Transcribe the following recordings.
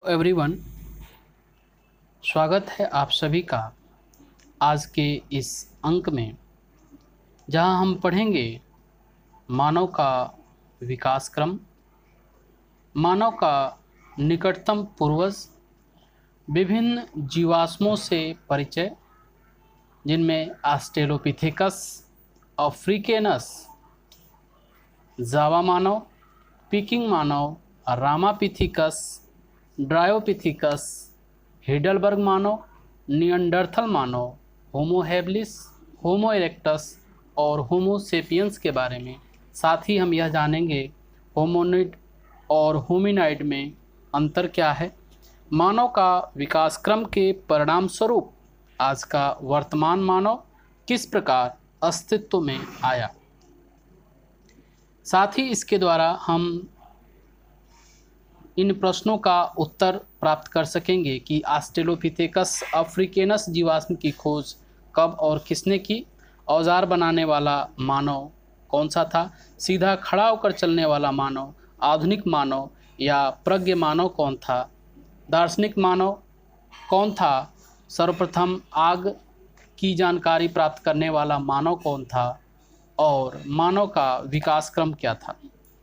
Everyone, स्वागत है आप सभी का आज के इस अंक में, जहां हम पढ़ेंगे मानव का विकास क्रम, मानव का निकटतम पूर्वज, विभिन्न जीवाश्मों से परिचय जिनमें ऑस्ट्रेलोपिथेकस, अफ्रीकेनस, जावा मानव, पीकिंग मानव, रामापिथिकस, ड्रायोपिथिकस, हिडलबर्ग मानव, नियंडरथल मानव, होमो हैबिलिस, होमो इरेक्टस और होमो सेपियंस के बारे में। साथ ही हम यह जानेंगे होमोनिड और होमिनाइड में अंतर क्या है, मानव का विकास क्रम के परिणाम स्वरूप आज का वर्तमान मानव किस प्रकार अस्तित्व में आया। साथ ही इसके द्वारा हम इन प्रश्नों का उत्तर प्राप्त कर सकेंगे कि ऑस्ट्रेलोपिथेकस अफ्रीकेनस जीवाश्म की खोज कब और किसने की, औजार बनाने वाला मानव कौन सा था, सीधा खड़ा होकर चलने वाला मानव, आधुनिक मानव या प्रज्ञ मानव कौन था, दार्शनिक मानव कौन था, सर्वप्रथम आग की जानकारी प्राप्त करने वाला मानव कौन था और मानव का विकास क्रम क्या था।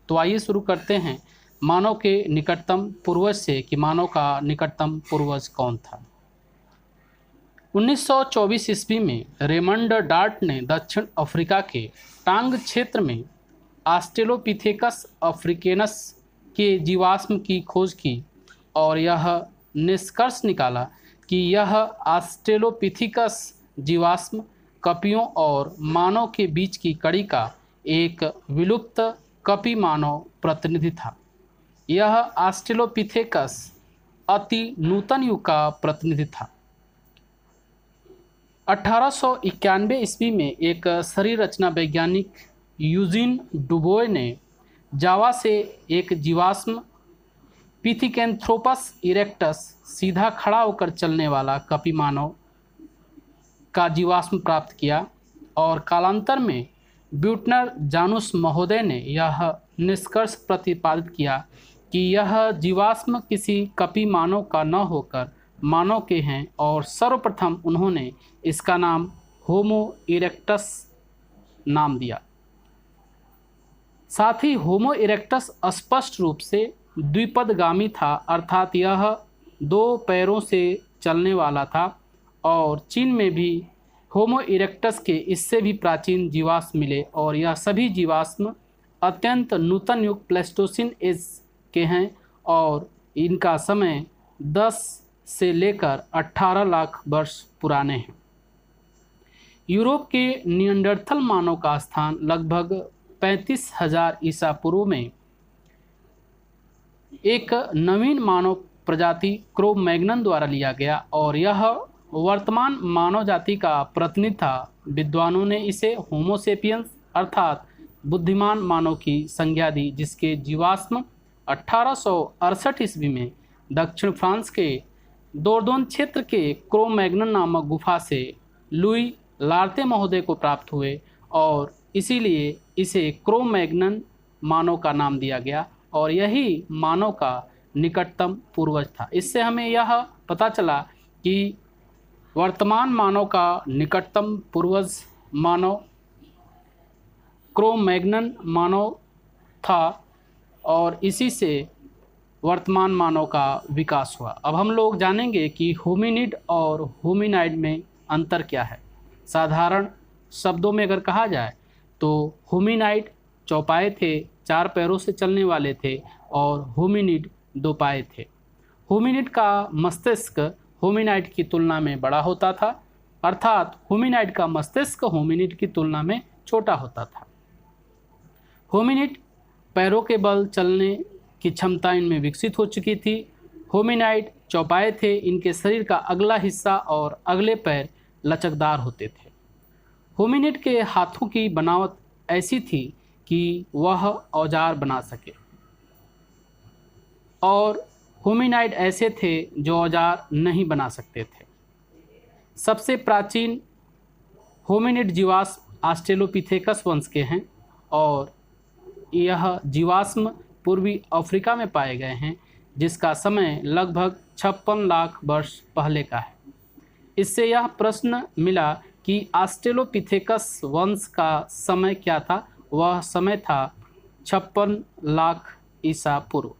तो आइए शुरू करते हैं मानव के निकटतम पूर्वज से कि मानव का निकटतम पूर्वज कौन था। 1924 ईस्वी में रेमंड डार्ट ने दक्षिण अफ्रीका के टांग क्षेत्र में ऑस्ट्रेलोपिथेकस अफ्रीकेनस के जीवाश्म की खोज की और यह निष्कर्ष निकाला कि यह ऑस्ट्रेलोपिथेकस जीवाश्म कपियों और मानव के बीच की कड़ी का एक विलुप्त कपि मानव प्रतिनिधि था। यह ऑस्ट्रेलोपिथेकस अति नूतन युग का प्रतिनिधि था। 1891 ईस्वी में एक शरीर रचना वैज्ञानिक यूजीन डुबोय ने जावा से एक जीवाश्म पिथिकेंथ्रोपस इरेक्टस, सीधा खड़ा होकर चलने वाला कपि मानव का जीवाश्म प्राप्त किया और कालांतर में ब्यूटनर जानूस महोदय ने यह निष्कर्ष प्रतिपादित किया कि यह जीवाश्म किसी कपि मानव का न होकर मानव के हैं और सर्वप्रथम उन्होंने इसका नाम होमो इरेक्टस नाम दिया। साथ ही होमो इरेक्टस स्पष्ट रूप से द्विपदगामी था, अर्थात यह दो पैरों से चलने वाला था और चीन में भी होमो इरेक्टस के इससे भी प्राचीन जीवाश्म मिले और यह सभी जीवाश्म अत्यंत नूतन युग प्लेस्टोसिन एज के हैं और इनका समय 10 से लेकर 18 लाख वर्ष पुराने हैं। यूरोप के नियंडरथल मानव का स्थान लगभग 35,000 ईसा पूर्व में एक नवीन मानव प्रजाति क्रो मैग्नन द्वारा लिया गया और यह वर्तमान मानव जाति का प्रतिनिधि था। विद्वानों ने इसे होमो सेपियंस अर्थात बुद्धिमान मानव की संज्ञा दी, जिसके जीवाश्म 1868 ईस्वी में दक्षिण फ्रांस के दोर्दोन क्षेत्र के क्रो मैग्नन नामक गुफा से लुई लार्ते महोदय को प्राप्त हुए और इसीलिए इसे क्रो मैग्नन मानव का नाम दिया गया और यही मानव का निकटतम पूर्वज था। इससे हमें यह पता चला कि वर्तमान मानव का निकटतम पूर्वज मानव क्रो मैग्नन मानव था और इसी से वर्तमान मानव का विकास हुआ। अब हम लोग जानेंगे कि होमिनिड और होमिनाइड में अंतर क्या है। साधारण शब्दों में अगर कहा जाए तो होमिनाइड चौपाए थे, 4 पैरों से चलने वाले थे और होमिनिड 2 पाए थे। होमिनिड का मस्तिष्क होमिनाइड की तुलना में बड़ा होता था, अर्थात होमिनाइड का मस्तिष्क होमिनिड की तुलना में छोटा होता था। होमिनिड पैरों के बल चलने की क्षमता इनमें विकसित हो चुकी थी। होमिनाइड चौपाए थे, इनके शरीर का अगला हिस्सा और अगले पैर लचकदार होते थे। होमिनिड के हाथों की बनावट ऐसी थी कि वह औजार बना सके और होमिनाइड ऐसे थे जो औजार नहीं बना सकते थे। सबसे प्राचीन होमिनिड जीवाश्म ऑस्ट्रेलोपिथेकस वंश के हैं और यह जीवाश्म पूर्वी अफ्रीका में पाए गए हैं। जिसका समय लगभग 56 लाख वर्ष पहले का है। इससे यह प्रश्न मिला कि ऑस्ट्रेलोपिथेकस वंश का समय क्या था। वह समय था 56 लाख ईसा पूर्व।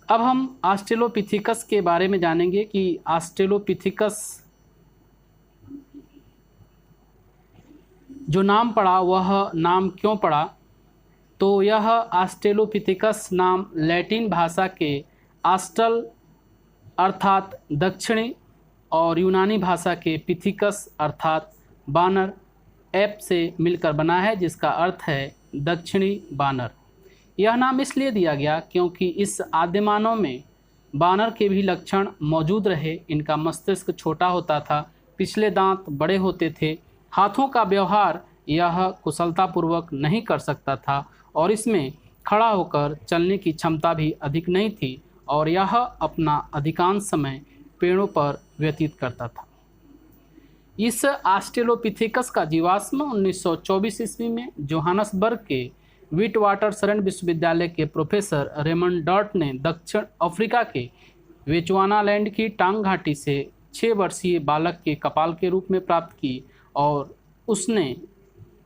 अब हम ऑस्ट्रेलोपिथेकस के बारे में जानेंगे कि ऑस्ट्रेलोपिथेकस जो नाम पड़ा वह नाम क्यों पड़ा। तो यह ऑस्ट्रेलोपिथेकस नाम लैटिन भाषा के ऑस्ट्रल अर्थात दक्षिणी और यूनानी भाषा के पिथिकस अर्थात बानर एप से मिलकर बना है, जिसका अर्थ है दक्षिणी बानर। यह नाम इसलिए दिया गया क्योंकि इस आदिमानव में बानर के भी लक्षण मौजूद रहे। इनका मस्तिष्क छोटा होता था, पिछले दांत बड़े होते थे, हाथों का व्यवहार यह कुशलतापूर्वक नहीं कर सकता था और इसमें खड़ा होकर चलने की क्षमता भी अधिक नहीं थी और यह अपना अधिकांश समय पेड़ों पर व्यतीत करता था। इस ऑस्ट्रेलोपिथेकस का जीवाश्म 1924 ईस्वी में जोहानसबर्ग के विटवाटर शरण विश्वविद्यालय के प्रोफेसर रेमंड डॉट ने दक्षिण अफ्रीका के बेचुआनालैंड की टांग घाटी से 6 वर्षीय बालक के कपाल के रूप में प्राप्त की और उसने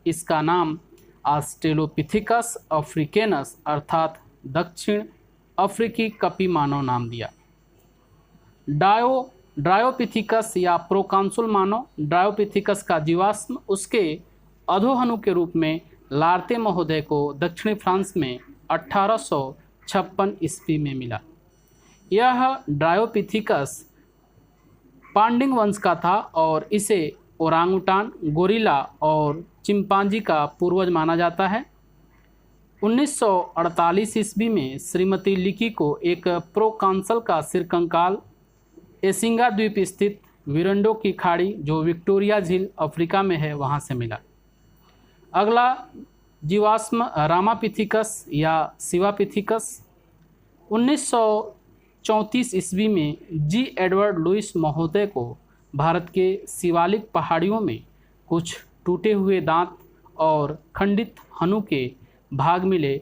इसका नाम ऑस्ट्रेलोपिथेकस अफ्रीकेनस अर्थात दक्षिण अफ्रीकी कपी मानव नाम दिया। ड्रायोपिथिकस या प्रोकांसुल मानव ड्रायोपिथिकस का जीवाश्म उसके अधोहनु के रूप में लार्ते महोदय को दक्षिणी फ्रांस में 1856 ईस्वी में मिला। यह ड्रायोपिथिकस पांडिंग वंश का था और इसे ओरांगुटान, गोरिल्ला और चिंपांजी का पूर्वज माना जाता है। 1948 ईस्वी में श्रीमती लिकी को एक प्रोकांसल का सिरकंकाल एसिंगा द्वीप स्थित विरंडो की खाड़ी जो विक्टोरिया झील अफ्रीका में है वहाँ से मिला। अगला जीवाश्म रामापिथिकस या शिवापिथिकस 1934 ईस्वी में जी एडवर्ड लुइस महोदय को भारत के शिवालिक पहाड़ियों में कुछ टूटे हुए दांत और खंडित हनु के भाग मिले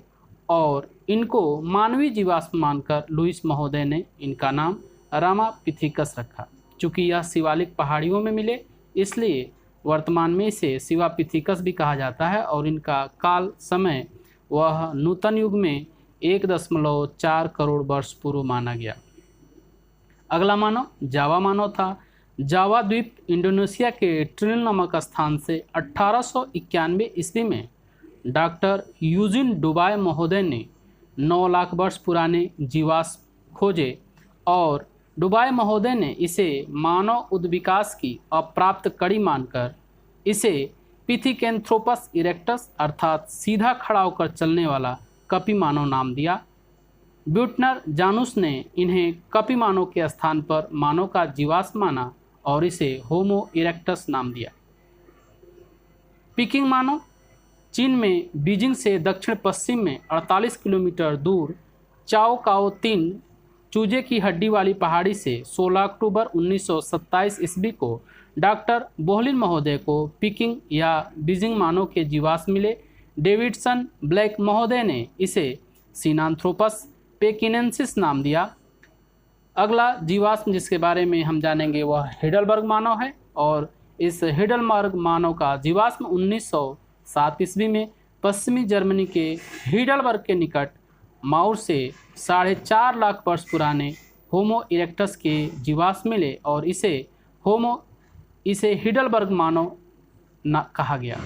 और इनको मानवीय जीवाश्म मानकर लुइस महोदय ने इनका नाम रामापिथिकस रखा। चूँकि यह शिवालिक पहाड़ियों में मिले इसलिए वर्तमान में इसे शिवापिथिकस भी कहा जाता है और इनका काल समय वह नूतन युग में 1.4 करोड़ वर्ष पूर्व माना गया। अगला मानव जावा मानव था। जावा द्वीप इंडोनेशिया के ट्रिनिल नामक स्थान से 1891 ईस्वी में डॉक्टर यूजिन डुबाय महोदय ने 9 लाख वर्ष पुराने जीवाश्म खोजे और डुबाय महोदय ने इसे मानव उद्विकास की अप्राप्त कड़ी मानकर इसे पिथिकेंथ्रोपस इरेक्टस अर्थात सीधा खड़ा होकर चलने वाला कपी मानव नाम दिया। ब्यूटनर जानूस ने इन्हें कपी मानव के स्थान पर मानव का जीवाश्म माना और इसे होमो इरेक्टस नाम दिया। पिकिंग मानव चीन में बीजिंग से दक्षिण पश्चिम में 48 किलोमीटर दूर चाओ काओ तीन चूजे की हड्डी वाली पहाड़ी से 16 अक्टूबर 1927 ईस्वी को डॉक्टर बोहलिन महोदय को पिकिंग या बीजिंग मानव के जीवाश्म मिले। डेविडसन ब्लैक महोदय ने इसे सिनांथ्रोपस पेकिनेंसिस नाम दिया। अगला जीवाश्म जिसके बारे में हम जानेंगे वह हिडलबर्ग मानव है और इस हिडलबर्ग मानव का जीवाश्म 1907 ईस्वी में पश्चिमी जर्मनी के हिडलबर्ग के निकट माउर से 4.5 लाख वर्ष पुराने होमो इरेक्टस के जीवाश्म मिले और इसे हिडलबर्ग मानव कहा गया।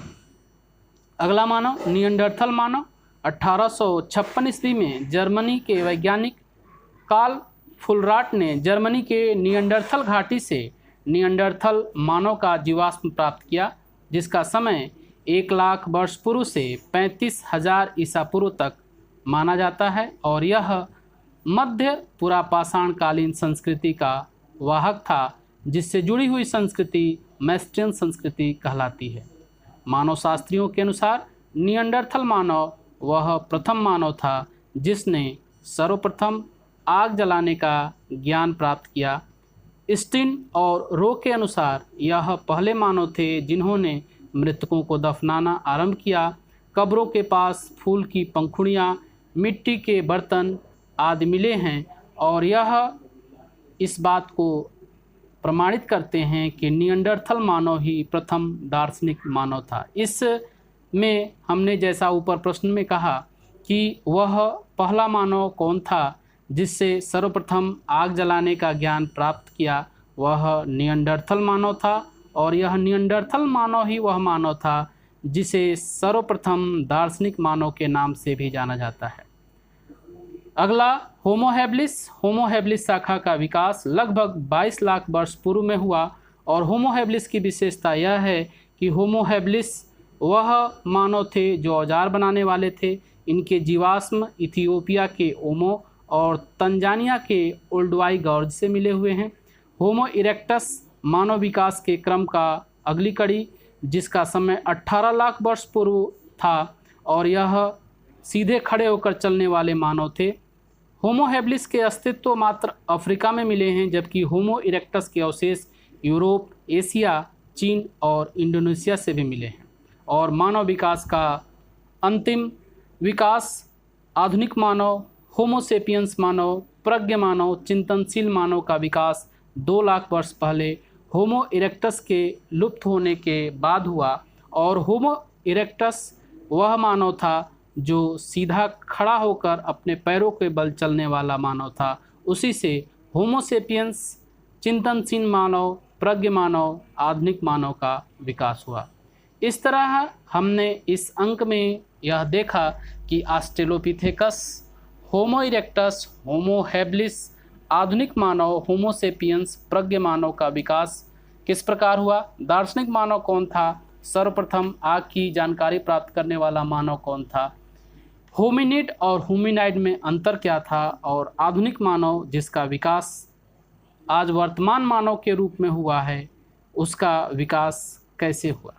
अगला मानव नियंडरथल मानव 1856 ईस्वी में जर्मनी के वैज्ञानिक कार्ल फुलराट ने जर्मनी के नियंडरथल घाटी से नियंडरथल मानव का जीवाश्म प्राप्त किया, जिसका समय 1 लाख वर्ष पूर्व से 35,000 ईसा पूर्व तक माना जाता है और यह मध्य पुरापाषाण कालीन संस्कृति का वाहक था, जिससे जुड़ी हुई संस्कृति मैस्ट्रियन संस्कृति कहलाती है। मानव शास्त्रियों के अनुसार नियंडरथल मानव वह प्रथम मानव था जिसने सर्वप्रथम आग जलाने का ज्ञान प्राप्त किया। स्टिन और रो के अनुसार यह पहले मानव थे जिन्होंने मृतकों को दफनाना आरंभ किया। कब्रों के पास फूल की पंखुड़ियाँ मिट्टी के बर्तन आदि मिले हैं और यह इस बात को प्रमाणित करते हैं कि निएंडरथल मानव ही प्रथम दार्शनिक मानव था। इस में हमने जैसा ऊपर प्रश्न में कहा कि वह पहला मानव कौन था जिससे सर्वप्रथम आग जलाने का ज्ञान प्राप्त किया, वह निएंडरथल मानव था और यह निएंडरथल मानव ही वह मानव था जिसे सर्वप्रथम दार्शनिक मानव के नाम से भी जाना जाता है। अगला होमो हैबिलिस। होमो हैबिलिस शाखा का विकास लगभग 22 लाख वर्ष पूर्व में हुआ और होमो हैबिलिस की विशेषता यह है कि होमो हैबिलिस वह मानव थे जो औजार बनाने वाले थे। इनके जीवाश्म इथियोपिया के ओमो और तंजानिया के ओल्डवाई गॉर्ज से मिले हुए हैं। होमो इरेक्टस मानव विकास के क्रम का अगली कड़ी जिसका समय 18 लाख वर्ष पूर्व था और यह सीधे खड़े होकर चलने वाले मानव थे। होमो हैबिलिस के अस्तित्व मात्र अफ्रीका में मिले हैं जबकि होमो इरेक्टस के अवशेष यूरोप, एशिया, चीन और इंडोनेशिया से भी मिले हैं। और मानव विकास का अंतिम विकास आधुनिक मानव, होमोसेपियंस मानव, प्रज्ञ मानव, चिंतनशील मानव का विकास 2 लाख वर्ष पहले होमो इरेक्टस के लुप्त होने के बाद हुआ और होमो इरेक्टस वह मानव था जो सीधा खड़ा होकर अपने पैरों के बल चलने वाला मानव था। उसी से होमोसेपियंस, चिंतनशील मानव, प्रज्ञ मानव, आधुनिक मानव का विकास हुआ। इस तरह हमने इस अंक में यह देखा कि ऑस्ट्रेलोपिथेकस, होमो इरेक्टस, होमो हैबिलिस, आधुनिक मानव, होमोसेपियंस, प्रज्ञ मानव का विकास किस प्रकार हुआ। दार्शनिक मानव कौन था, सर्वप्रथम आग की जानकारी प्राप्त करने वाला मानव कौन था, होमिनिड और होमिनाइड में अंतर क्या था और आधुनिक मानव जिसका विकास आज वर्तमान मानव के रूप में हुआ है उसका विकास कैसे हुआ।